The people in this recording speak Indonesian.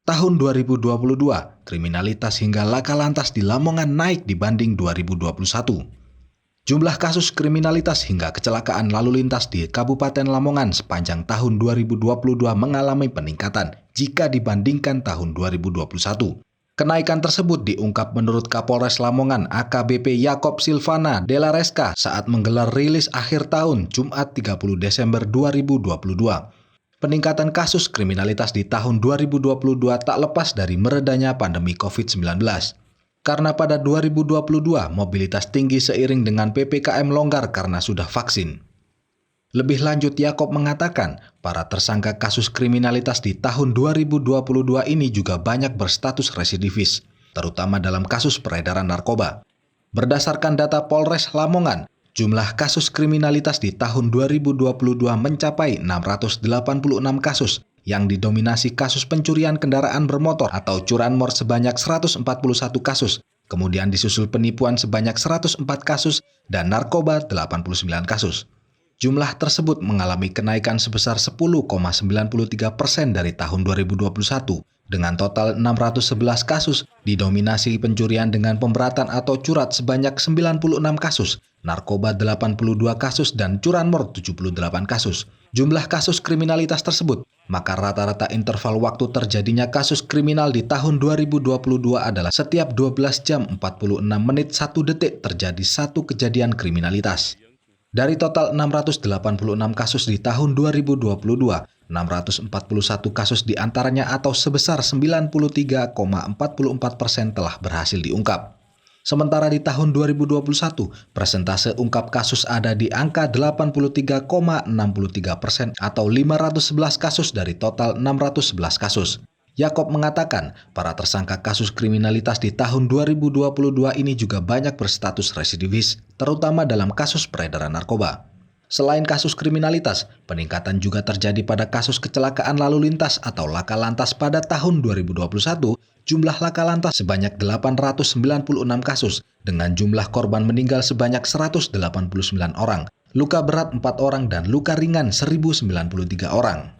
Tahun 2022, kriminalitas hingga laka lantas di Lamongan naik dibanding 2021. Jumlah kasus kriminalitas hingga kecelakaan lalu lintas di Kabupaten Lamongan sepanjang tahun 2022 mengalami peningkatan jika dibandingkan tahun 2021. Kenaikan tersebut diungkap menurut Kapolres Lamongan AKBP Yakob Silvana Della Reska saat menggelar rilis akhir tahun Jumat 30 Desember 2022. Peningkatan kasus kriminalitas di tahun 2022 tak lepas dari meredanya pandemi COVID-19. Karena pada 2022 mobilitas tinggi seiring dengan PPKM longgar karena sudah vaksin. Lebih lanjut, Yakob mengatakan para tersangka kasus kriminalitas di tahun 2022 ini juga banyak berstatus residivis, terutama dalam kasus peredaran narkoba. Berdasarkan data Polres Lamongan, jumlah kasus kriminalitas di tahun 2022 mencapai 686 kasus yang didominasi kasus pencurian kendaraan bermotor atau curanmor sebanyak 141 kasus, kemudian disusul penipuan sebanyak 104 kasus dan narkoba 89 kasus. Jumlah tersebut mengalami kenaikan sebesar 10,93% dari tahun 2021 dengan total 611 kasus didominasi pencurian dengan pemberatan atau curat sebanyak 96 kasus, narkoba 82 kasus dan curanmor 78 kasus. Jumlah kasus kriminalitas tersebut, maka rata-rata interval waktu terjadinya kasus kriminal di tahun 2022 adalah setiap 12 jam 46 menit 1 detik terjadi satu kejadian kriminalitas. Dari total 686 kasus di tahun 2022, 641 kasus diantaranya atau sebesar 93,44% telah berhasil diungkap. Sementara di tahun 2021, persentase ungkap kasus ada di angka 83,63% atau 511 kasus dari total 611 kasus. Yakob mengatakan, para tersangka kasus kriminalitas di tahun 2022 ini juga banyak berstatus residivis, terutama dalam kasus peredaran narkoba. Selain kasus kriminalitas, peningkatan juga terjadi pada kasus kecelakaan lalu lintas atau laka lantas pada tahun 2021, jumlah laka lantas sebanyak 896 kasus, dengan jumlah korban meninggal sebanyak 189 orang, luka berat 4 orang dan luka ringan 1093 orang.